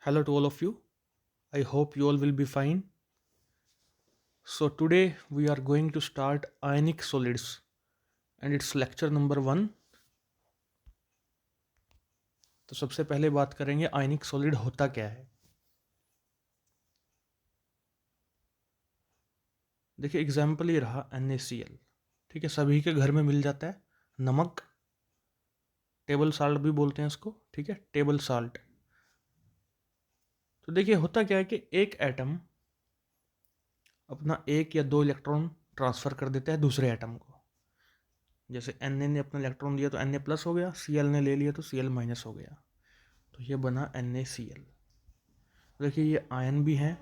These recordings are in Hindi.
Hello to all of you. I hope you all will be fine. So, today we are going to start ionic solids and it's lecture number 1. तो सबसे पहले बात करेंगे आयनिक सॉलिड होता क्या है। देखिए एग्जाम्पल ये रहा NaCl। ठीक है, सभी के घर में मिल जाता है। नमक, टेबल साल्ट भी बोलते हैं इसको। ठीक है, टेबल साल्ट। तो देखिए होता क्या है कि एक एटम अपना 1 या 2 इलेक्ट्रॉन ट्रांसफ़र कर देता है दूसरे एटम को। जैसे Na ने अपना इलेक्ट्रॉन दिया तो Na प्लस हो गया, Cl ने ले लिया तो Cl माइनस हो गया। तो ये बना NaCl। देखिए ये आयन भी है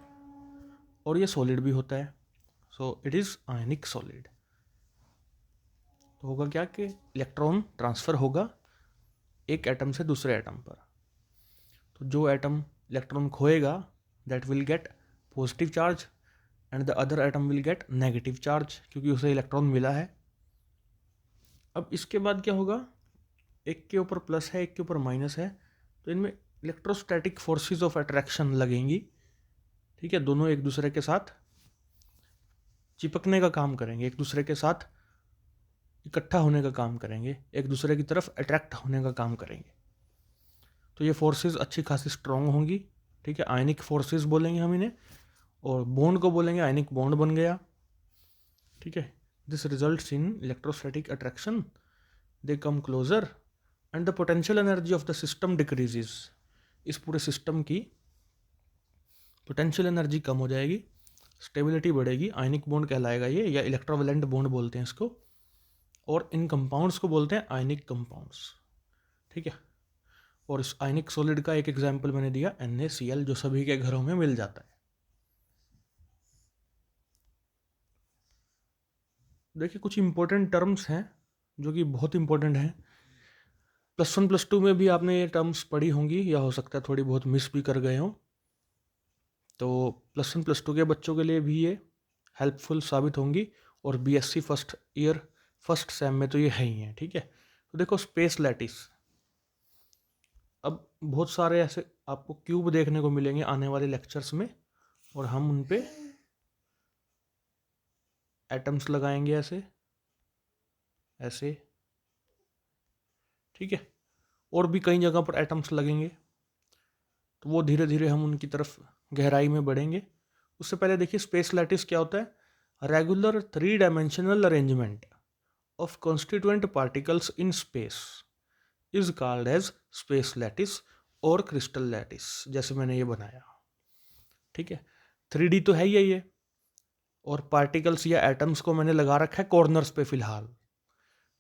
और ये सॉलिड भी होता है। So it is ionic solid. तो होगा क्या कि इलेक्ट्रॉन ट्रांसफ़र होगा एक एटम से दूसरे एटम पर। तो जो एटम इलेक्ट्रॉन खोएगा that will get positive charge and the other atom will get negative charge, क्योंकि उसे इलेक्ट्रॉन मिला है। अब इसके बाद क्या होगा, एक के ऊपर प्लस है एक के ऊपर माइनस है, तो इनमें इलेक्ट्रोस्टैटिक फोर्सेस ऑफ अट्रैक्शन लगेंगी। ठीक है, दोनों एक दूसरे के साथ चिपकने का काम करेंगे, एक दूसरे के साथ इकट्ठा होने का काम करेंगे, एक दूसरे की तरफ अट्रैक्ट होने का काम करेंगे। तो ये फोर्सेस अच्छी खासी स्ट्रॉन्ग होंगी। ठीक है, आयनिक फोर्सेस बोलेंगे हम इन्हें, और बॉन्ड को बोलेंगे आयनिक बॉन्ड बन गया। ठीक है, this results in electrostatic attraction, they come closer and the potential energy of the system decreases. इस पूरे सिस्टम की पोटेंशियल एनर्जी कम हो जाएगी, स्टेबिलिटी बढ़ेगी। आयनिक बॉन्ड कहलाएगा ये, या इलेक्ट्रोवेलेंट बॉन्ड बोलते हैं इसको। और इन कंपाउंड्स को बोलते हैं आयनिक कंपाउंड्स। ठीक है, और इस आयनिक सॉलिड का एक एग्जांपल मैंने दिया NaCl, जो सभी के घरों में मिल जाता है। देखिए कुछ इंपॉर्टेंट टर्म्स हैं जो कि बहुत इंपॉर्टेंट हैं। +1 +2 में भी आपने ये टर्म्स पढ़ी होंगी, या हो सकता है थोड़ी बहुत मिस भी कर गए हों। तो +1 +2 के बच्चों के लिए भी ये हेल्पफुल साबित होंगी, और BSc first year first sem में तो ये है ही है। ठीक है, तो देखो स्पेस लैटिस। अब बहुत सारे ऐसे आपको क्यूब देखने को मिलेंगे आने वाले लेक्चर्स में, और हम उन पे एटम्स लगाएंगे ऐसे ऐसे। ठीक है, और भी कई जगह पर एटम्स लगेंगे, तो वो धीरे धीरे हम उनकी तरफ गहराई में बढ़ेंगे। उससे पहले देखिए स्पेस लैटिस क्या होता है। Regular 3 dimensional arrangement of constituent particles in space is called as space lattice और क्रिस्टल लैटिस, जैसे मैंने ये बनाया। ठीक है, 3D तो है ही है ये, और पार्टिकल्स या एटम्स को मैंने लगा रखा है कॉर्नर्स पे फिलहाल।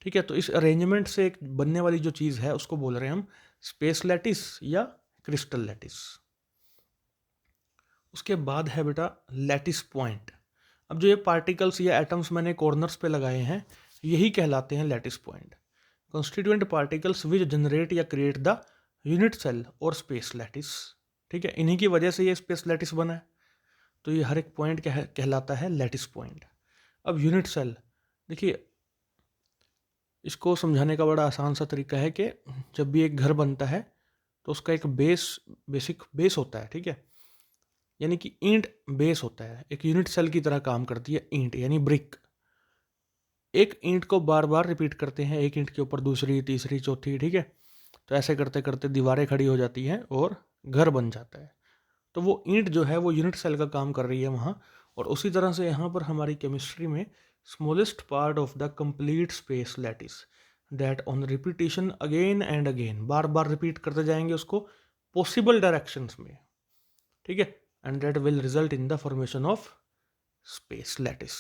ठीक है, तो इस अरेंजमेंट से एक बनने वाली जो चीज़ है उसको बोल रहे हैं हम स्पेस लैटिस या क्रिस्टल लैटिस। उसके बाद है बेटा लैटिस पॉइंट। अब जो ये पार्टिकल्स या एटम्स मैंने कॉर्नर्स पे लगाए हैं, यही कहलाते हैं lattice point. Constituent particles which generate या क्रिएट द यूनिट सेल और स्पेस लैटिस। ठीक है, इन्हीं की वजह से ये स्पेस लैटिस बना है। तो ये हर एक पॉइंट कहलाता है लैटिस पॉइंट। अब यूनिट सेल, देखिए इसको समझाने का बड़ा आसान सा तरीका है कि जब भी एक घर बनता है तो उसका एक बेसिक बेस होता है। ठीक है, यानी कि ईंट बेस होता है, एक यूनिट सेल की तरह काम करती है ईंट यानी ब्रिक। एक ईंट को बार बार रिपीट करते हैं, एक ईंट के ऊपर दूसरी तीसरी चौथी। ठीक है, तो ऐसे करते करते दीवारें खड़ी हो जाती हैं और घर बन जाता है। तो वो ईंट जो है वो यूनिट सेल का काम कर रही है वहाँ। और उसी तरह से यहाँ पर हमारी केमिस्ट्री में smallest part of the complete space lattice that on repetition again and again, bar bar repeat करते जाएंगे उसको पॉसिबल डायरेक्शंस में। ठीक है, and that will result in the formation of space lattice.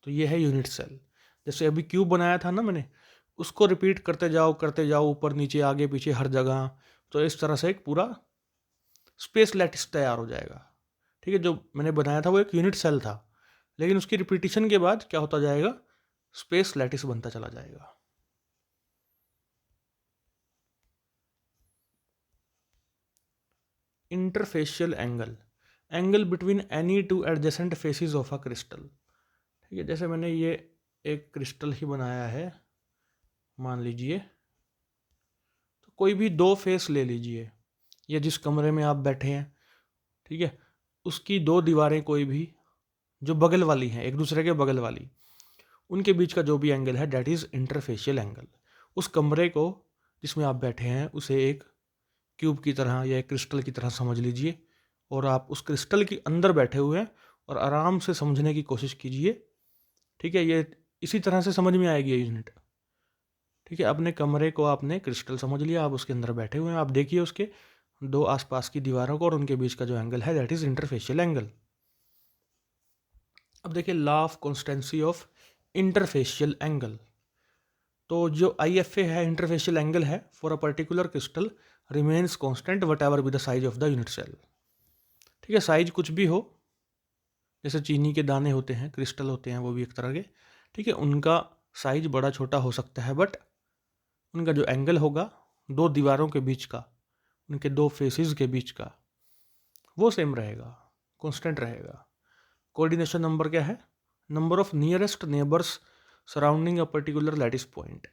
तो ये है यूनिट सेल। जैसे अभी क्यूब बनाया था ना मैंने, उसको रिपीट करते जाओ ऊपर नीचे आगे पीछे हर जगह, तो इस तरह से एक पूरा स्पेस लैटिस तैयार हो जाएगा। ठीक है, जो मैंने बनाया था वो एक यूनिट सेल था, लेकिन उसकी रिपीटिशन के बाद क्या होता जाएगा, स्पेस लैटिस बनता चला जाएगा। Interfacial angle, angle between any two adjacent faces of a crystal. ठीक है, जैसे मैंने ये एक क्रिस्टल ही बनाया है, मान लीजिए, तो कोई भी दो फेस ले लीजिए, या जिस कमरे में आप बैठे हैं, ठीक है, उसकी दो दीवारें कोई भी जो बगल वाली हैं, एक दूसरे के बगल वाली, उनके बीच का जो भी एंगल है डैट इज़ इंटरफेशियल एंगल। उस कमरे को जिसमें आप बैठे हैं उसे एक क्यूब की तरह या एक क्रिस्टल की तरह समझ लीजिए, और आप उस क्रिस्टल के अंदर बैठे हुए हैं और आराम से समझने की कोशिश कीजिए, ठीक है। ये इसी तरह से समझ में आएगी ये यूनिट, ठीक है। अपने कमरे को आपने क्रिस्टल समझ लिया, आप उसके अंदर बैठे हुए हैं, आप देखिए उसके दो आसपास की दीवारों को और उनके बीच का जो एंगल है दैट इज़ इंटरफेशियल एंगल। अब देखिए law of constancy of interfacial angle. तो जो IFA है, इंटरफेशियल एंगल है for a particular crystal remains constant whatever be the size of the unit cell, ठीक है। साइज कुछ भी हो, जैसे चीनी के दाने होते हैं, क्रिस्टल होते हैं, वो भी एक तरह के, ठीक है, उनका साइज बड़ा छोटा हो सकता है, बट उनका जो एंगल होगा दो दीवारों के बीच का, उनके दो फेसेस के बीच का, वो सेम रहेगा, कांस्टेंट रहेगा। कोऑर्डिनेशन नंबर क्या है? Number of nearest neighbours surrounding a particular lattice point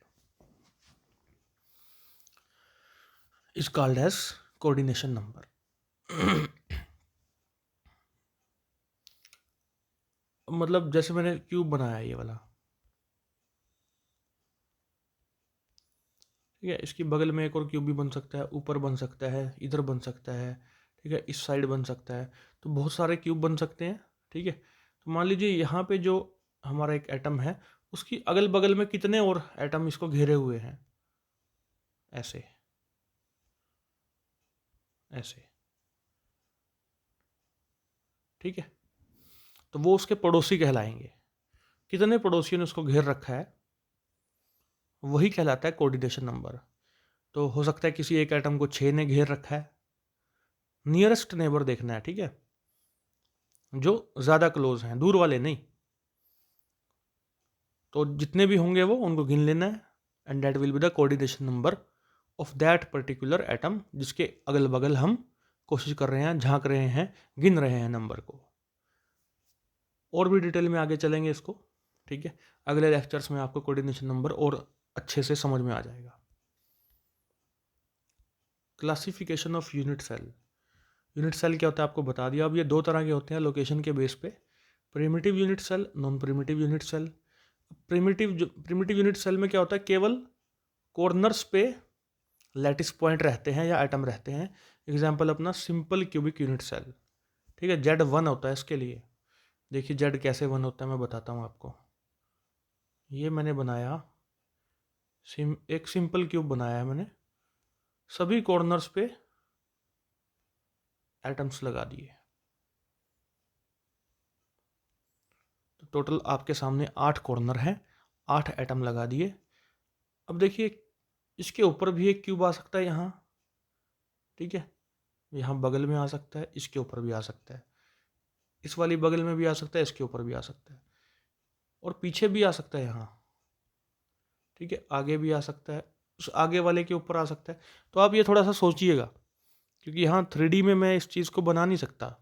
is called as coordination number. मतलब जैसे मैंने क्यूब बनाया ये वाला, ठीक है, इसकी बगल में एक और क्यूब भी बन सकता है, ऊपर बन सकता है, इधर बन सकता है, ठीक है, इस साइड बन सकता है, तो बहुत सारे क्यूब बन सकते हैं, ठीक है। तो मान लीजिए यहाँ पे जो हमारा एक एटम है उसकी अगल बगल में कितने और एटम इसको घेरे हुए हैं, ऐसे ऐसे, ठीक है। तो वो उसके पड़ोसी कहलाएंगे। कितने पड़ोसियों ने उसको घेर रखा है वही कहलाता है कोऑर्डिनेशन नंबर। तो हो सकता है किसी एक एटम को 6 ने घेर रखा है, नियरेस्ट नेबर देखना है, ठीक है, जो ज़्यादा क्लोज हैं, दूर वाले नहीं। तो जितने भी होंगे वो उनको गिन लेना है, and that will be the coordination number of that particular atom, जिसके अगल बगल हम कोशिश कर रहे हैं, झांक रहे हैं, गिन रहे हैं नंबर को। और भी डिटेल में आगे चलेंगे इसको, ठीक है। अगले लेक्चर्स में आपको कोऑर्डिनेशन नंबर और अच्छे से समझ में आ जाएगा। Classification of unit cell. Unit cell क्या होता है आपको बता दिया। अब ये दो तरह के होते हैं लोकेशन के बेस पे, primitive unit cell, non primitive unit cell. Primitive unit cell में क्या होता है, केवल कॉर्नर्स पे लैटिस पॉइंट रहते हैं या एटम रहते हैं। एग्जाम्पल अपना सिंपल क्यूबिक यूनिट सेल, ठीक है, Z1 होता है इसके लिए। देखिए Z कैसे 1 होता है मैं बताता हूँ आपको। ये मैंने बनाया, एक सिंपल क्यूब बनाया है मैंने, सभी कॉर्नर्स पे एटम्स लगा दिए, तो टोटल आपके सामने 8 कॉर्नर हैं, 8 एटम लगा दिए। अब देखिए इसके ऊपर भी एक क्यूब आ सकता है यहाँ, ठीक है, यहाँ बगल में आ सकता है, इसके ऊपर भी आ सकता है, इस वाली बगल में भी आ सकता है, इसके ऊपर भी आ सकता है, और पीछे भी आ सकता है यहाँ, ठीक है, आगे भी आ सकता है, उस आगे वाले के ऊपर आ सकता है। तो आप ये थोड़ा सा सोचिएगा, क्योंकि यहाँ 3D में मैं इस चीज़ को बना नहीं सकता,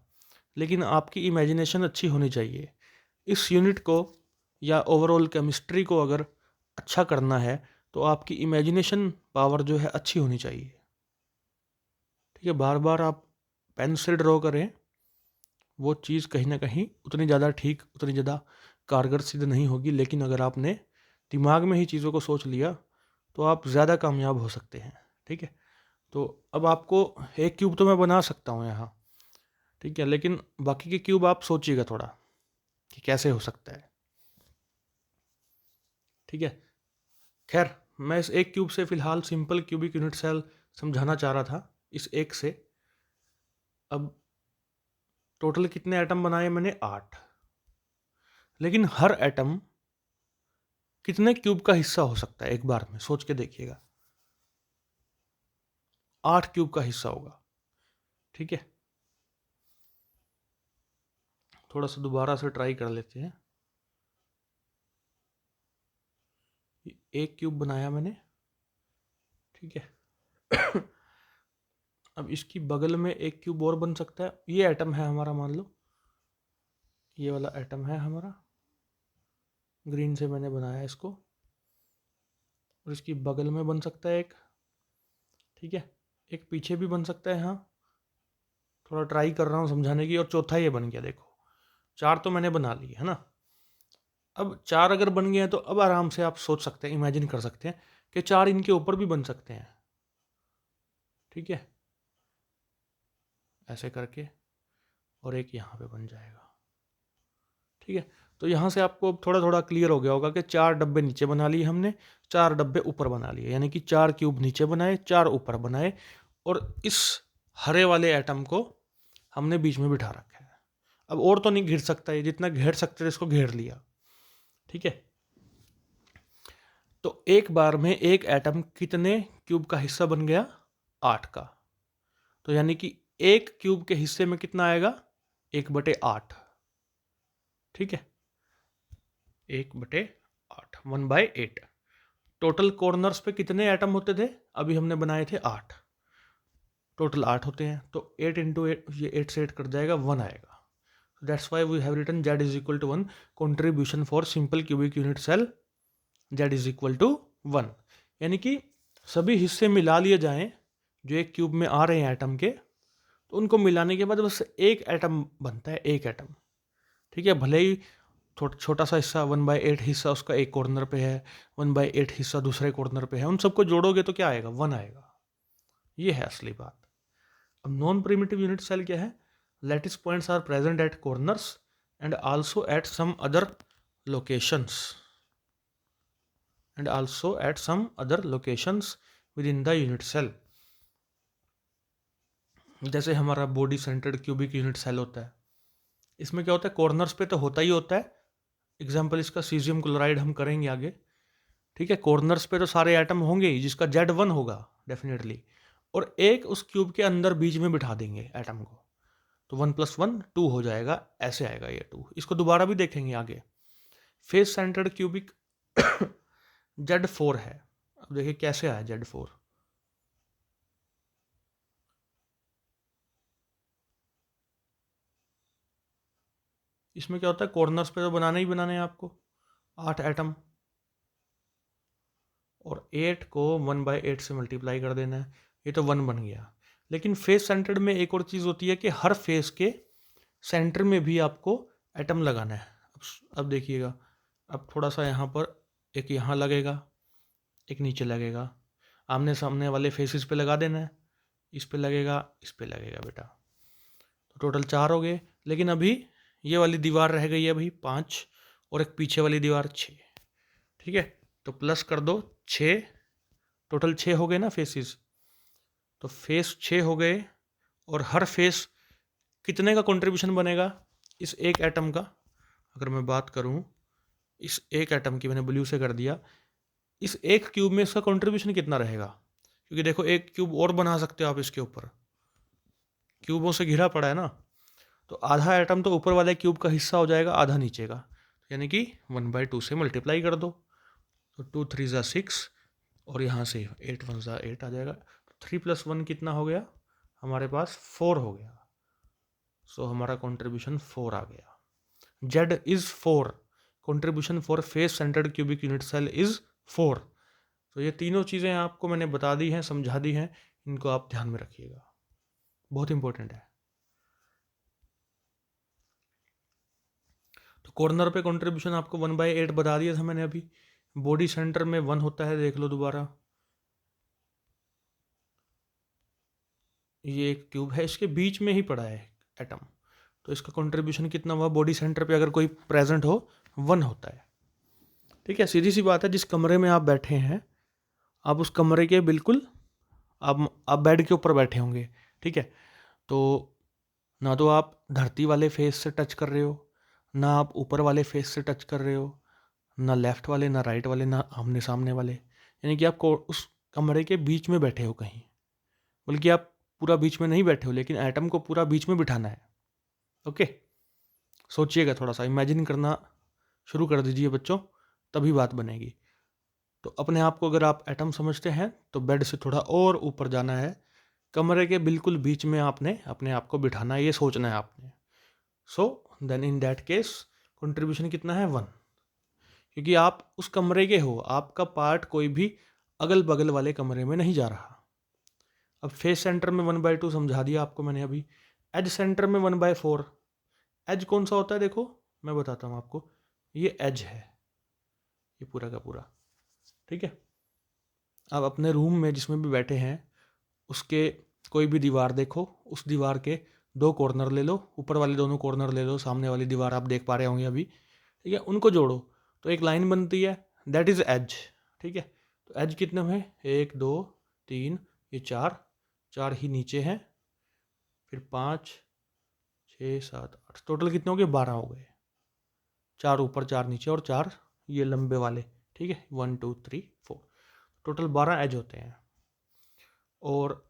लेकिन आपकी इमेजिनेशन अच्छी होनी चाहिए। इस यूनिट को या ओवरऑल केमिस्ट्री को अगर अच्छा करना है तो आपकी इमेजिनेशन पावर जो है अच्छी होनी चाहिए, ठीक है। बार बार आप पेन से ड्रॉ करें, वो चीज़ कहीं ना कहीं उतनी ज़्यादा ठीक, उतनी ज़्यादा कारगर सिद्ध नहीं होगी, लेकिन अगर आपने दिमाग में ही चीज़ों को सोच लिया तो आप ज़्यादा कामयाब हो सकते हैं, ठीक है। तो अब आपको एक क्यूब तो मैं बना सकता हूँ यहाँ, ठीक है, लेकिन बाकी के क्यूब आप सोचिएगा थोड़ा कि कैसे हो सकता है, ठीक है। खैर, मैं इस एक क्यूब से फिलहाल सिंपल क्यूबिक यूनिट सेल समझाना चाह रहा था, इस एक से। अब टोटल कितने एटम बनाए मैंने? 8। लेकिन हर एटम कितने क्यूब का हिस्सा हो सकता है, एक बार में सोच के देखिएगा। 8 क्यूब का हिस्सा होगा, ठीक है। थोड़ा सा दोबारा से ट्राई कर लेते हैं। एक क्यूब बनाया मैंने, ठीक है। अब इसकी बगल में एक क्यूब और बन सकता है। ये एटम है हमारा, मान लो ये वाला एटम है हमारा, ग्रीन से मैंने बनाया इसको, और इसकी बगल में बन सकता है एक, ठीक है, एक पीछे भी बन सकता है यहाँ, थोड़ा ट्राई कर रहा हूँ समझाने की। और चौथा ये बन गया, देखो 4 तो मैंने बना लिए है ना। अब 4 अगर बन गए हैं तो अब आराम से आप सोच सकते हैं, इमेजिन कर सकते हैं कि 4 इनके ऊपर भी बन सकते हैं। ठीक है, ऐसे करके, और एक यहाँ पे बन जाएगा। ठीक है, तो यहाँ से आपको थोड़ा थोड़ा क्लियर हो गया होगा कि 4 डब्बे नीचे बना लिए हमने, 4 डब्बे ऊपर बना लिए, यानी कि 4 क्यूब नीचे बनाए, 4 ऊपर बनाए, और इस हरे वाले एटम को हमने बीच में बिठा रखा है। अब और तो नहीं घिर सकता, ये जितना घेर सकते थे इसको घेर लिया। ठीक है, तो एक बार में एक एटम कितने क्यूब का हिस्सा बन गया? 8 का। तो यानी कि एक क्यूब के हिस्से में कितना आएगा? 1/8। ठीक है, 1/8, 1/8। टोटल कॉर्नर्स पे कितने एटम होते थे? अभी हमने बनाए थे 8, टोटल 8 होते हैं, तो 8 × 8, ये 8 से 8 कट जाएगा, 1 आएगा। That's why we have written Z = 1। Contribution for simple cubic unit cell Z = 1। यानी कि सभी हिस्से मिला लिए जाएं जो एक क्यूब में आ रहे हैं एटम के, तो उनको मिलाने के बाद बस एक एटम बनता है, एक एटम। ठीक है, भले ही छोटा सा हिस्सा 1/8 हिस्सा उसका एक कॉर्नर पे है, 1/8 हिस्सा दूसरे कॉर्नर पे है, उन सबको जोड़ोगे तो क्या आएगा? 1 आएगा। ये है असली बात। अब नॉन प्रिमिटिव यूनिट सेल क्या है? Lattice points are present at corners and also at some other locations within the unit cell. जैसे हमारा body centred cubic unit cell होता है, इसमें क्या होता है? कॉर्नर्स पे तो होता ही होता है। एग्जाम्पल इसका सीजियम क्लोराइड हम करेंगे आगे। ठीक है, कॉर्नर्स पे तो सारे एटम होंगे ही, जिसका Z1 होगा डेफिनेटली, और एक उस क्यूब के अंदर बीच में बिठा देंगे एटम को, तो 1 + 1 2 हो जाएगा, ऐसे आएगा ये 2। इसको दोबारा भी देखेंगे आगे। फेस सेंटर्ड क्यूबिक Z4 है। अब देखिए कैसे आया Z4। इसमें क्या होता है? कॉर्नर्स पे तो बनाने ही बनाने हैं आपको 8 एटम, और 8 को 1/8 से मल्टीप्लाई कर देना है, ये तो 1 बन गया। लेकिन फेस सेंटर्ड में एक और चीज़ होती है कि हर फेस के सेंटर में भी आपको एटम लगाना है। अब देखिएगा, अब थोड़ा सा यहाँ पर एक यहाँ लगेगा, एक नीचे लगेगा, आमने सामने वाले फेसेस पे लगा देना है। इस पे लगेगा, इस पे लगेगा बेटा, तो टोटल 4 हो गए। लेकिन अभी ये वाली दीवार रह गई है अभी 5, और एक पीछे वाली दीवार 6। ठीक है, तो प्लस कर दो 6, टोटल 6 हो गए ना फेसेस। तो फेस 6 हो गए, और हर फेस कितने का कंट्रीब्यूशन बनेगा? इस एक एटम का, अगर मैं बात करूं इस एक एटम की, मैंने ब्लू से कर दिया, इस एक क्यूब में इसका कंट्रीब्यूशन कितना रहेगा? क्योंकि देखो एक क्यूब और बना सकते हो आप, इसके ऊपर क्यूबों से घिरा पड़ा है ना, तो आधा एटम तो ऊपर वाले क्यूब का हिस्सा हो जाएगा, आधा नीचे का, यानी कि 1/2 से मल्टीप्लाई कर दो, तो 2 × 3 = 6, और यहाँ से 8 × 1 = 8 आ जाएगा। 3 + 1 कितना हो गया? हमारे पास 4 हो गया। सो हमारा कंट्रीब्यूशन 4 आ गया। Z is 4। Contribution for face centred cubic unit cell is 4। तो ये तीनों चीज़ें आपको मैंने बता दी हैं, समझा दी हैं, इनको आप ध्यान में रखिएगा, बहुत इंपॉर्टेंट है। तो कॉर्नर पे कंट्रीब्यूशन आपको 1/8 बता दिया था मैंने अभी। बॉडी सेंटर में 1 होता है, देख लो दोबारा, ये एक क्यूब है, इसके बीच में ही पड़ा है एटम, तो इसका कंट्रीब्यूशन कितना हुआ? बॉडी सेंटर पे अगर कोई प्रेजेंट हो 1 होता है। ठीक है, सीधी सी बात है, जिस कमरे में आप बैठे हैं, आप उस कमरे के बिल्कुल आप बेड के ऊपर बैठे होंगे। ठीक है, तो ना तो आप धरती वाले फेस से टच कर रहे हो, ना आप ऊपर वाले फेस से टच कर रहे हो, ना लेफ्ट वाले, ना राइट वाले, ना आमने सामने वाले, यानी कि आप उस कमरे के बीच में बैठे हो कहीं, बल्कि आप पूरा बीच में नहीं बैठे हो, लेकिन एटम को पूरा बीच में बिठाना है। ओके, सोचिएगा, थोड़ा सा इमेजिन करना शुरू कर दीजिए बच्चों, तभी बात बनेगी। तो अपने आप को अगर आप एटम समझते हैं तो बेड से थोड़ा और ऊपर जाना है, कमरे के बिल्कुल बीच में आपने अपने आप को बिठाना है, ये सोचना है आपने। So then in that case contribution कितना है? 1, क्योंकि आप उस कमरे के हो, आपका पार्ट कोई भी अगल बगल वाले कमरे में नहीं जा रहा। अब फेस सेंटर में 1/2 समझा दिया आपको मैंने अभी। एज सेंटर में 1/4। एज कौन सा होता है देखो, मैं बताता हूँ आपको, ये एज है, ये पूरा का पूरा, ठीक है। अब अपने रूम में जिसमें भी बैठे हैं उसके कोई भी दीवार देखो, उस दीवार के 2 कॉर्नर ले लो, ऊपर वाले दोनों कॉर्नर ले लो, सामने वाली दीवार आप देख पा रहे होंगे अभी, ठीक है, उनको जोड़ो तो एक लाइन बनती है, दैट इज़ एज, ठीक है। तो एज कितने हुए, 1 2 3, ये 4 ही नीचे हैं, फिर 5 6 7 8, टोटल कितने हो गए, 12 हो गए, 4 ऊपर 4 नीचे और 4 ये लंबे वाले, ठीक है, 1 2 3 4, टोटल 12 एज होते हैं। और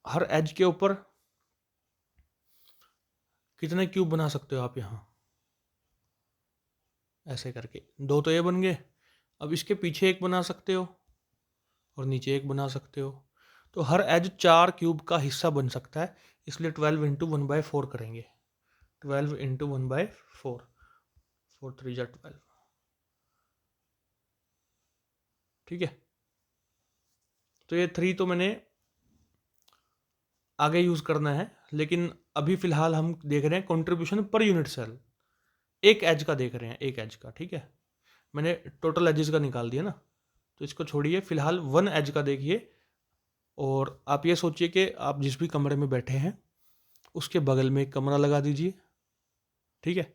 हर एज के ऊपर कितने क्यूब बना सकते हो आप, यहाँ ऐसे करके 2 तो ये बन गए, अब इसके पीछे एक बना सकते हो और नीचे एक बना सकते हो, तो हर एज 4 क्यूब का हिस्सा बन सकता है, इसलिए 12 इंटू 1/4 करेंगे, 12 इंटू 1/4, 4 3 जा 12, ठीक है। तो ये 3 तो मैंने आगे यूज़ करना है, लेकिन अभी फ़िलहाल हम देख रहे हैं कंट्रीब्यूशन पर यूनिट सेल, एक एज का देख रहे हैं, एक एज का, ठीक है। मैंने टोटल एजेस का निकाल दिया ना, तो इसको छोड़िए, फ़िलहाल 1 एज का देखिए। और आप ये सोचिए कि आप जिस भी कमरे में बैठे हैं उसके बगल में एक कमरा लगा दीजिए, ठीक है।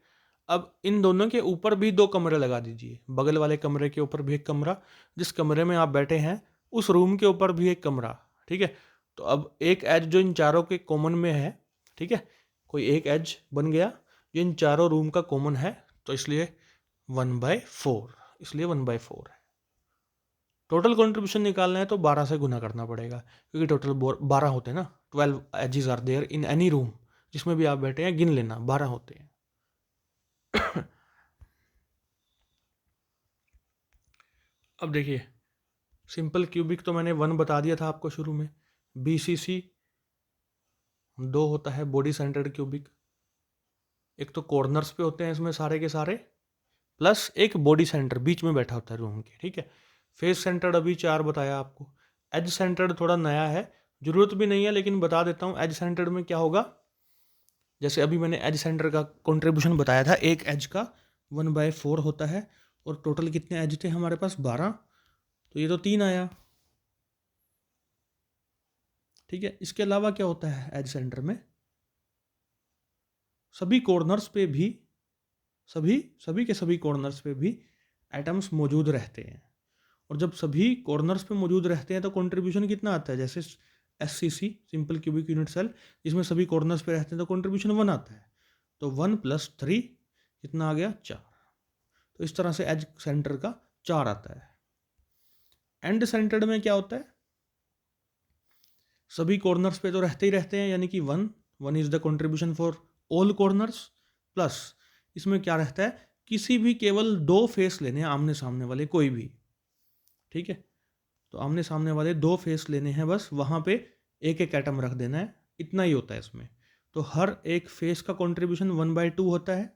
अब इन दोनों के ऊपर भी 2 कमरे लगा दीजिए, बगल वाले कमरे के ऊपर भी एक कमरा, जिस कमरे में आप बैठे हैं उस रूम के ऊपर भी एक कमरा, ठीक है। तो अब एक एज जो इन चारों के कॉमन में है, ठीक है, कोई एक एज बन गया जो इन चारों रूम का कॉमन है, तो इसलिए 1/4, इसलिए 1/4 है। टोटल कंट्रीब्यूशन निकालना है तो 12 से गुना करना पड़ेगा, क्योंकि टोटल 12 होते हैं ना, 12 edges are there in any room, जिसमें भी आप बैठे हैं गिन लेना, 12 होते हैं। अब देखिए, सिंपल क्यूबिक तो मैंने 1 बता दिया था आपको शुरू में, BCC 2 होता है, बॉडी सेंटर्ड क्यूबिक, एक तो कॉर्नर्स पे होते हैं इसमें सारे के सारे, प्लस एक बॉडी सेंटर बीच में बैठा होता है रूम के, ठीक है। फेस सेंटर्ड अभी 4 बताया आपको, एज सेंटर्ड थोड़ा नया है, ज़रूरत भी नहीं है लेकिन बता देता हूँ। एज सेंटर्ड में क्या होगा, जैसे अभी मैंने एज सेंटर का कंट्रीब्यूशन बताया था, एक एज का 1/4 होता है, और टोटल कितने एज थे हमारे पास, 12, तो ये तो 3 आया, ठीक है। इसके अलावा क्या होता है एज सेंटर में, सभी कॉर्नर्स पे भी, सभी सभी के सभी कॉर्नर्स पे भी एटम्स मौजूद रहते हैं, और जब सभी कॉर्नर्स पे मौजूद रहते हैं तो कंट्रीब्यूशन कितना आता है, जैसे SCC simple cubic unit cell, जिसमें सभी कॉर्नर्स पे रहते हैं तो कंट्रीब्यूशन 1 आता है, तो 1 + 3 कितना आ गया, 4, तो इस तरह से एज सेंटर का 4 आता है। एंड सेंटर्ड में क्या होता है, सभी कॉर्नर्स पे तो रहते ही रहते हैं, यानी कि 1 is the contribution for all corners, plus इसमें क्या रहता है, किसी भी केवल 2 फेस लेने हैं आमने सामने वाले, कोई भी, ठीक है। तो आमने सामने वाले 2 फेस लेने हैं बस, वहाँ पे एक एक एटम रख देना है, इतना ही होता है इसमें। तो हर एक फेस का कंट्रीब्यूशन 1/2 होता है,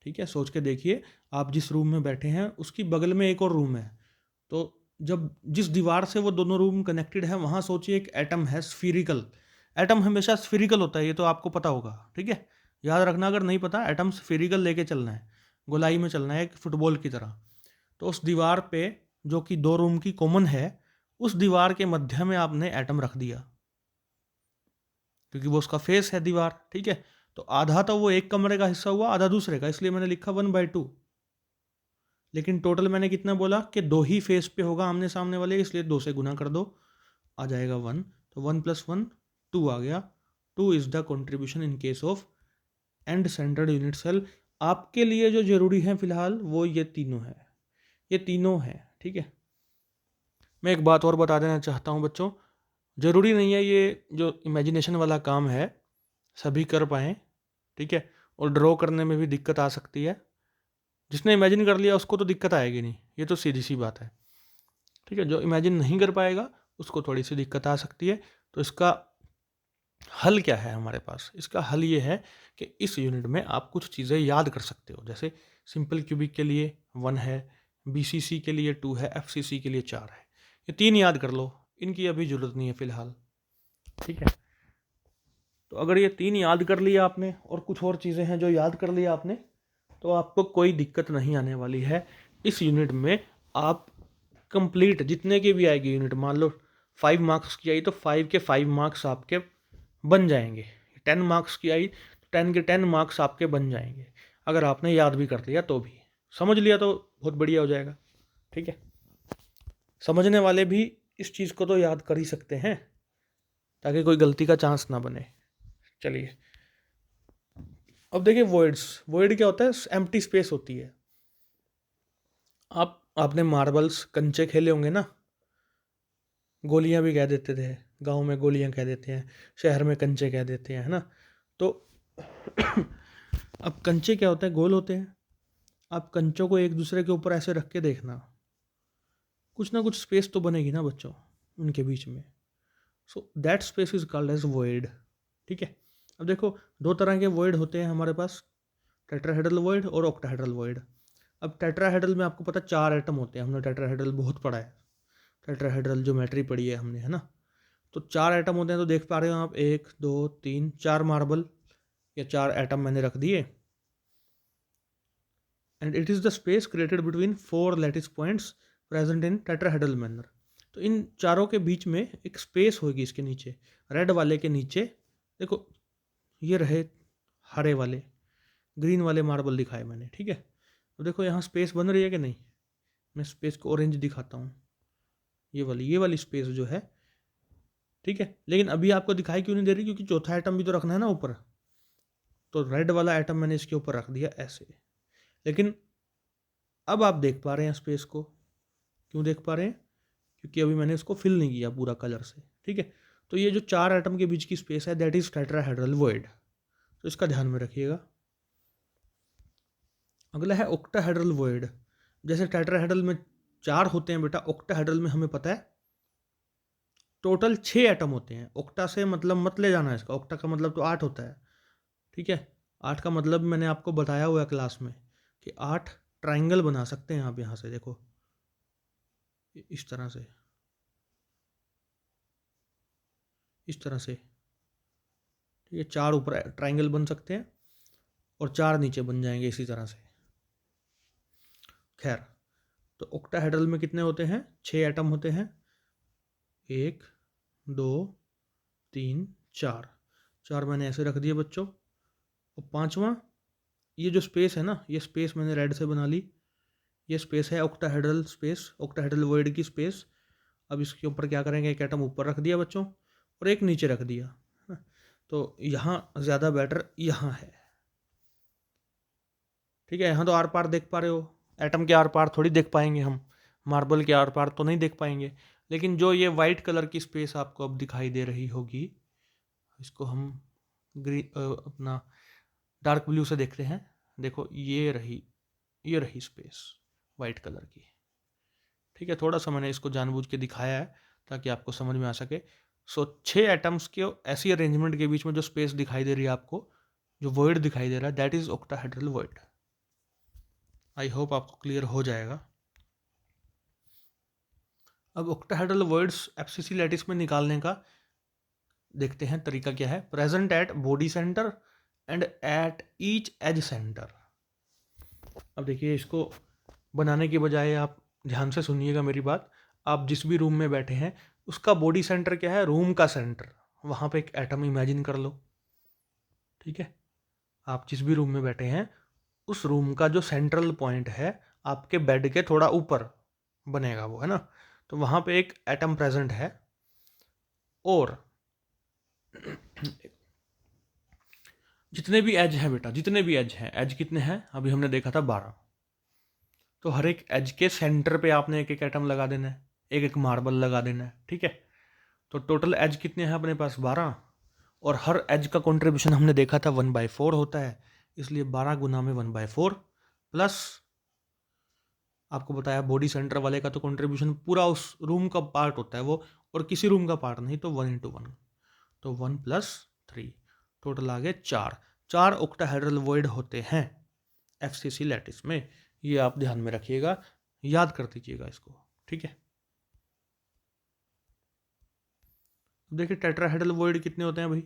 ठीक है। सोच के देखिए, आप जिस रूम में बैठे हैं उसकी बगल में एक और रूम है, तो जब जिस दीवार से वो दोनों रूम कनेक्टेड है वहाँ सोचिए एक एटम है स्फीरिकल, एटम हमेशा स्फीरिकल होता है, ये तो आपको पता होगा, ठीक है। याद रखना, अगर नहीं पता, एटम स्फीरिकल लेके चलना है, गोलाई में चलना है एक फुटबॉल की तरह। तो उस दीवार पे जो कि 2 रूम की कॉमन है, उस दीवार के मध्य में आपने एटम रख दिया, क्योंकि वो उसका फेस है दीवार, ठीक है। तो आधा तो वो एक कमरे का हिस्सा हुआ, आधा दूसरे का, इसलिए मैंने लिखा 1/2, लेकिन टोटल मैंने कितना बोला कि 2 ही फेस पे होगा आमने सामने वाले, इसलिए 2 से गुना कर दो, आ जाएगा 1, तो 1 + 1 2 आ गया। 2 is the contribution in case of end centred unit cell. आपके लिए जो जरूरी है फिलहाल वो ये तीनों है, ये तीनों है, ठीक है। मैं एक बात और बता देना चाहता हूँ बच्चों, ज़रूरी नहीं है ये जो इमेजिनेशन वाला काम है सभी कर पाएँ, ठीक है, और ड्रॉ करने में भी दिक्कत आ सकती है। जिसने इमेजिन कर लिया उसको तो दिक्कत आएगी नहीं, ये तो सीधी सी बात है, ठीक है। जो इमेजिन नहीं कर पाएगा उसको थोड़ी सी दिक्कत आ सकती है। तो इसका हल क्या है हमारे पास, इसका हल ये है कि इस यूनिट में आप कुछ चीज़ें याद कर सकते हो, जैसे सिंपल क्यूबिक के लिए 1 है, BCC के लिए 2 है, FCC के लिए 4 है, ये 3 याद कर लो, इनकी अभी ज़रूरत नहीं है फ़िलहाल, ठीक है। तो अगर ये 3 याद कर लिया आपने और कुछ और चीज़ें हैं जो याद कर लिया आपने, तो आपको कोई दिक्कत नहीं आने वाली है। इस यूनिट में आप कंप्लीट जितने की भी आएगी यूनिट, मान लो 5 मार्क्स की आई तो 5 के 5 मार्क्स आपके बन जाएंगे। 10 मार्क्स की आई तो 10 के 10 मार्क्स आपके बन जाएंगे, अगर आपने याद भी कर लिया तो भी। समझ लिया तो बहुत बढ़िया हो जाएगा। ठीक है, समझने वाले भी इस चीज़ को तो याद कर ही सकते हैं, ताकि कोई गलती का चांस ना बने। चलिए अब देखिए वॉइड्स। वॉइड क्या होता है? एम्प्टी स्पेस होती है। आपने मार्बल्स कंचे खेले होंगे ना, गोलियां भी कह देते थे, गांव में गोलियां कह देते हैं, शहर में कंचे कह देते हैं, है ना। तो अब कंचे क्या होते हैं? गोल होते हैं। आप कंचों को एक दूसरे के ऊपर ऐसे रख के देखना, कुछ ना कुछ स्पेस तो बनेगी ना बच्चों उनके बीच में। So that space is called as void. ठीक है, अब देखो दो तरह के वॉइड होते हैं हमारे पास, टेट्राहेड्रल वॉइड और ऑक्टाहेड्रल वॉइड। अब टेट्राहेड्रल में आपको पता 4 एटम होते हैं, हमने टेट्राहेड्रल बहुत पढ़ा है, टेट्राहेड्रल ज्योमेट्री पढ़ी है हमने, है ना। तो 4 एटम होते हैं, तो देख पा रहे हो आप 1 2 3 4 मार्बल या 4 एटम मैंने रख दिए। And it is the space created between 4 lattice points present in tetrahedral manner. तो इन चारों के बीच में एक स्पेस होगी इसके नीचे, रेड वाले के नीचे। देखो ये रहे हरे वाले, ग्रीन वाले मार्बल दिखाए मैंने, ठीक है। तो देखो यहाँ स्पेस बन रही है कि नहीं। मैं स्पेस को ऑरेंज दिखाता हूँ, ये वाली स्पेस जो है, ठीक है। लेकिन अभी आपको दिखाई क्यों नहीं दे रही? क्योंकि चौथा आइटम भी तो रखना है ना ऊपर। तो रेड वाला आइटम मैंने इसके ऊपर रख दिया ऐसे। लेकिन अब आप देख पा रहे हैं स्पेस को। क्यों देख पा रहे हैं? क्योंकि अभी मैंने इसको फिल नहीं किया पूरा कलर से, ठीक है। तो ये जो 4 एटम के बीच की स्पेस है, दैट इज टेट्राहेड्रल वॉइड। तो इसका ध्यान में रखिएगा। अगला है ऑक्टाहेड्रल वॉइड। जैसे टेट्राहेड्रल में 4 होते हैं बेटा, ऑक्टाहेड्रल में हमें पता है टोटल 6 एटम होते हैं। ऑक्टा से मतलब मत ले जाना इसका, ऑक्टा का मतलब तो 8 होता है, ठीक है। 8 का मतलब मैंने आपको बताया हुआ है क्लास में कि 8 ट्राइंगल बना सकते हैं आप। यहाँ से देखो इस तरह से, इस तरह से, ठीक है। 4 ऊपर ट्राइंगल बन सकते हैं और 4 नीचे बन जाएंगे इसी तरह से। खैर, तो ऑक्टाहेड्रल में कितने होते हैं? 6 एटम होते हैं। 1 2 3 4, 4 मैंने ऐसे रख दिए बच्चों। और पांचवा, ये जो स्पेस है ना, ये स्पेस मैंने रेड से बना ली। ये स्पेस है ऑक्टाहेड्रल स्पेस, ऑक्टाहेड्रल वॉइड की स्पेस। अब इसके ऊपर क्या करेंगे? एक एटम ऊपर रख दिया बच्चों और एक नीचे रख दिया। तो यहाँ ज़्यादा बेटर यहाँ है, ठीक है। यहाँ तो आर पार देख पा रहे हो, एटम के आर पार थोड़ी देख पाएंगे हम, मार्बल के आर पार तो नहीं देख पाएंगे। लेकिन जो ये वाइट कलर की स्पेस आपको अब दिखाई दे रही होगी, इसको हम अपना डार्क ब्लू से देखते हैं। देखो ये रही स्पेस वाइट कलर की, ठीक है। थोड़ा सा मैंने इसको जानबूझ के दिखाया है ताकि आपको समझ में आ सके। सो 6 एटम्स के ऐसी अरेंजमेंट के बीच में जो स्पेस दिखाई दे रही है आपको, जो वर्ड दिखाई दे रहा है, that is octahedral word. I hope आपको क्लियर हो जाएगा। अब ऑक्टाहेड्रल वर्ड्स एफसीसी लैटिस में निकालने का देखते हैं तरीका क्या है। Present at body centre and at each edge centre. अब देखिए, इसको बनाने के बजाय आप ध्यान से सुनिएगा मेरी बात। आप जिस भी रूम में बैठे हैं उसका बॉडी सेंटर क्या है? रूम का सेंटर। वहाँ पे एक एटम इमेजिन कर लो, ठीक है। आप जिस भी रूम में बैठे हैं उस रूम का जो सेंट्रल पॉइंट है आपके बेड के थोड़ा ऊपर बनेगा वो, है ना। तो वहाँ पे एक एटम प्रेजेंट है और जितने भी एज हैं बेटा, जितने भी एज हैं, एज कितने हैं अभी हमने देखा था 12। तो हर एक एज के सेंटर पे आपने एक एक एटम लगा देना है, एक एक मार्बल लगा देना है, ठीक है। तो टोटल एज कितने हैं अपने पास? 12। और हर एज का कंट्रीब्यूशन हमने देखा था 1/4 होता है, इसलिए 12 गुना में 1/4 प्लस आपको बताया बॉडी सेंटर वाले का तो कंट्रीब्यूशन पूरा उस रूम का पार्ट होता है वो, और किसी रूम का पार्ट नहीं, तो 1/1। तो 1 + 3 टोटल आ गए 4। 4 ऑक्टाहेड्रल वॉइड होते हैं एफसीसी लैटिस में। ये आप ध्यान में रखिएगा, याद कर दीजिएगा इसको, ठीक है। देखिए टेट्राहेड्रल वॉइड कितने होते हैं भाई?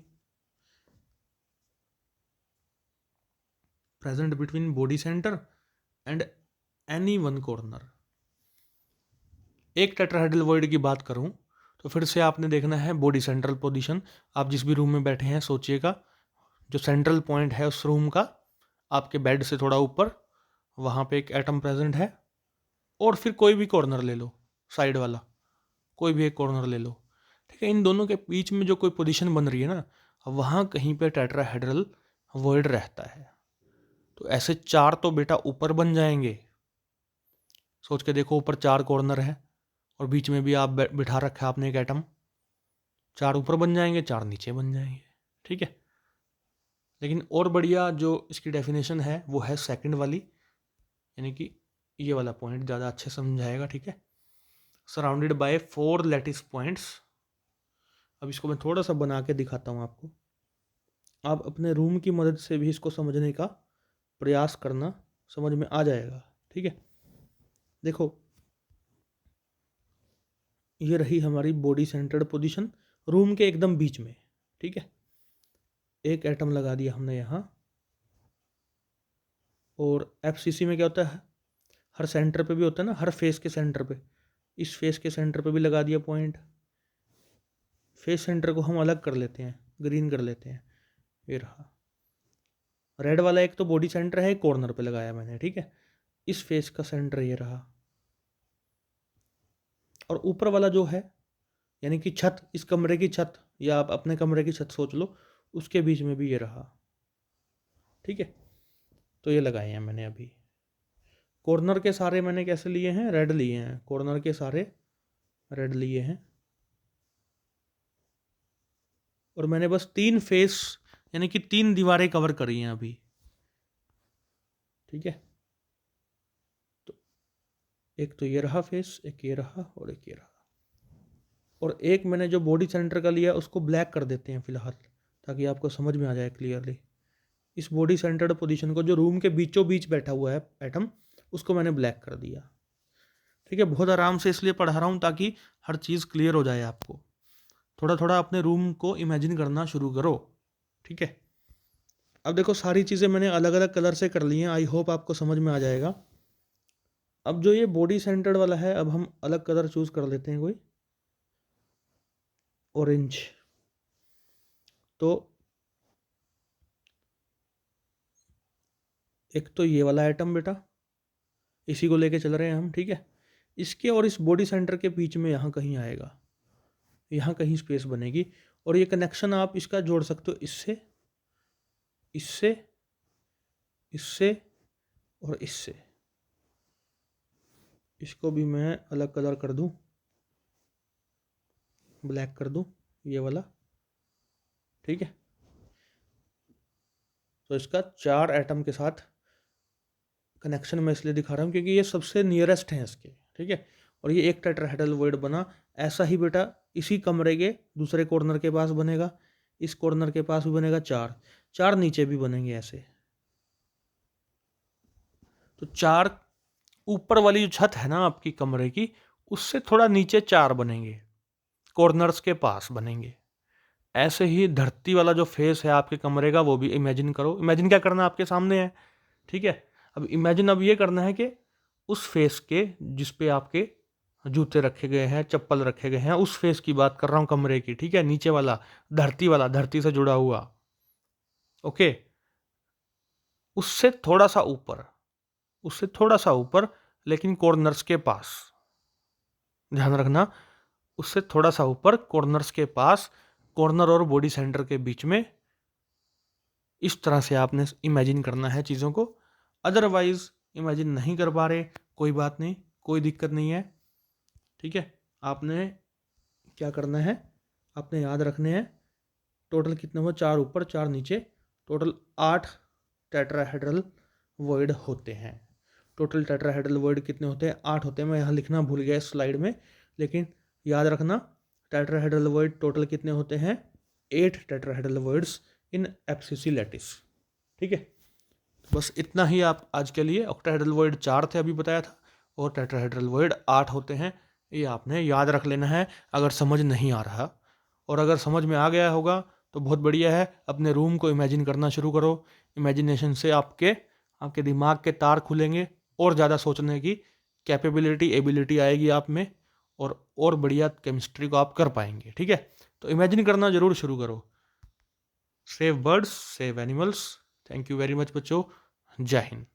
Present between body centre and any one corner. एक टेट्राहेड्रल वॉइड की बात करूं तो फिर से आपने देखना है बॉडी सेंट्रल पोजीशन। आप जिस भी रूम में बैठे हैं सोचिएगा जो सेंट्रल पॉइंट है उस रूम का, आपके बेड से थोड़ा ऊपर, वहाँ पे एक एटम प्रेजेंट है। और फिर कोई भी कॉर्नर ले लो, साइड वाला कोई भी एक कॉर्नर ले लो, ठीक है। इन दोनों के बीच में जो कोई पोजीशन बन रही है ना, वहाँ कहीं पे टेट्राहेड्रल वॉइड रहता है। तो ऐसे 4 तो बेटा ऊपर बन जाएंगे। सोच के देखो, ऊपर 4 कॉर्नर है और बीच में भी आप बिठा रखा है आपने एक एटम। 4 ऊपर बन जाएंगे, 4 नीचे बन जाएंगे, ठीक है। लेकिन और बढ़िया जो इसकी डेफिनेशन है वो है सेकंड वाली, यानी कि ये वाला पॉइंट ज़्यादा अच्छे समझाएगा, ठीक है। Surrounded by 4 lattice points. अब इसको मैं थोड़ा सा बना के दिखाता हूँ आपको। आप अपने रूम की मदद से भी इसको समझने का प्रयास करना, समझ में आ जाएगा, ठीक है। देखो, ये रही हमारी बॉडी सेंटर्ड पोजीशन रूम के एकदम बीच में, ठीक है। एक एटम लगा दिया हमने यहाँ, और एफसीसी में क्या होता है, हर सेंटर पे भी होता है ना, हर फेस के सेंटर पे, इस फेस के सेंटर पे भी लगा दिया पॉइंट। फेस सेंटर को हम अलग कर लेते हैं, ग्रीन कर लेते हैं, ये रहा रेड वाला। एक तो बॉडी सेंटर है, एक कॉर्नर पे लगाया मैंने, ठीक है। इस फेस का सेंटर ये रहा, और ऊपर वाला जो है यानी कि छत, इस कमरे की छत या आप अपने कमरे की छत सोच लो, उसके बीच में भी ये रहा, ठीक है। तो ये लगाए हैं मैंने अभी। कॉर्नर के सारे मैंने कैसे लिए हैं, रेड लिए हैं, कॉर्नर के सारे रेड लिए हैं। और मैंने बस 3 फेस यानी कि 3 दीवारें कवर करी हैं अभी, ठीक है। तो एक तो ये रहा फेस, एक ये रहा और एक ये रहा। और एक मैंने जो बॉडी सेंटर का लिया उसको ब्लैक कर देते हैं फिलहाल, ताकि आपको समझ में आ जाए क्लियरली। इस बॉडी सेंटर्ड पोजीशन को, जो रूम के बीचों बीच बैठा हुआ है एटम, उसको मैंने ब्लैक कर दिया, ठीक है। बहुत आराम से इसलिए पढ़ा रहा हूँ ताकि हर चीज़ क्लियर हो जाए आपको। थोड़ा थोड़ा अपने रूम को इमेजिन करना शुरू करो, ठीक है। अब देखो, सारी चीज़ें मैंने अलग अलग कलर से कर ली हैं, आई होप आपको समझ में आ जाएगा। अब जो ये बॉडी सेंटर्ड वाला है, अब हम अलग कलर चूज कर लेते हैं, कोई ऑरेंज। तो एक तो ये वाला आइटम बेटा, इसी को लेके चल रहे हैं हम, ठीक है। इसके और इस बॉडी सेंटर के बीच में यहाँ कहीं आएगा, यहाँ कहीं स्पेस बनेगी। और ये कनेक्शन आप इसका जोड़ सकते हो इससे, इससे, इससे और इससे। इसको भी मैं अलग कलर कर दूं, ब्लैक कर दूं, ये वाला, ठीक है। तो इसका 4 एटम के साथ कनेक्शन मैं इसलिए दिखा रहा हूँ क्योंकि ये सबसे नियरेस्ट हैं इसके, ठीक है। और ये एक टेट्राहेड्रल वॉइड बना। ऐसा ही बेटा इसी कमरे के दूसरे कॉर्नर के पास बनेगा, इस कॉर्नर के पास भी बनेगा, 4 नीचे भी बनेंगे ऐसे। तो 4 ऊपर वाली जो छत है ना आपकी कमरे की, उससे थोड़ा नीचे 4 बनेंगे, कॉर्नर्स के पास बनेंगे। ऐसे ही धरती वाला जो फेस है आपके कमरे का, वो भी इमेजिन करो। इमेजिन क्या करना, आपके सामने है, ठीक है। अब इमेजिन अब ये करना है कि उस फेस के जिस पे आपके जूते रखे गए हैं, चप्पल रखे गए हैं, उस फेस की बात कर रहा हूँ कमरे की, ठीक है। नीचे वाला वाला, धरती से जुड़ा हुआ, ओके। उससे थोड़ा सा ऊपर, उससे थोड़ा सा ऊपर, लेकिन कॉर्नर्स के पास, ध्यान रखना, उससे थोड़ा सा ऊपर कॉर्नर्स के पास, कॉर्नर और बॉडी सेंटर के बीच में। इस तरह से आपने इमेजिन करना है चीज़ों को। अदरवाइज इमेजिन नहीं कर पा रहे, कोई बात नहीं, कोई दिक्कत नहीं है, ठीक है। आपने क्या करना है, आपने याद रखने हैं टोटल कितने हुए, 4 ऊपर 4 नीचे, टोटल 8 टेट्राहेड्रल वॉइड होते हैं। टोटल टेट्राहेड्रल वॉइड कितने होते हैं, 8 होते हैं। मैं यहाँ लिखना भूल गया इस स्लाइड में, लेकिन याद रखना टेट्राहेड्रल वॉइड टोटल कितने होते हैं, 8 tetrahedral voids in FCC lattice, ठीक है। बस इतना ही आप आज के लिए। ऑक्टाहेड्रल वॉइड 4 थे अभी बताया था, और टेट्राहेड्रल वॉइड 8 होते हैं। ये आपने याद रख लेना है अगर समझ नहीं आ रहा। और अगर समझ में आ गया होगा तो बहुत बढ़िया है। अपने रूम को इमेजिन करना शुरू करो। इमेजिनेशन से आपके आपके दिमाग के तार खुलेंगे और ज़्यादा सोचने की कैपेबिलिटी एबिलिटी आएगी आप में, और बढ़िया केमिस्ट्री को आप कर पाएंगे। ठीक है, तो इमेजिन करना जरूर शुरू करो। Save birds, save animals. Thank you very much बच्चों। जय हिंद।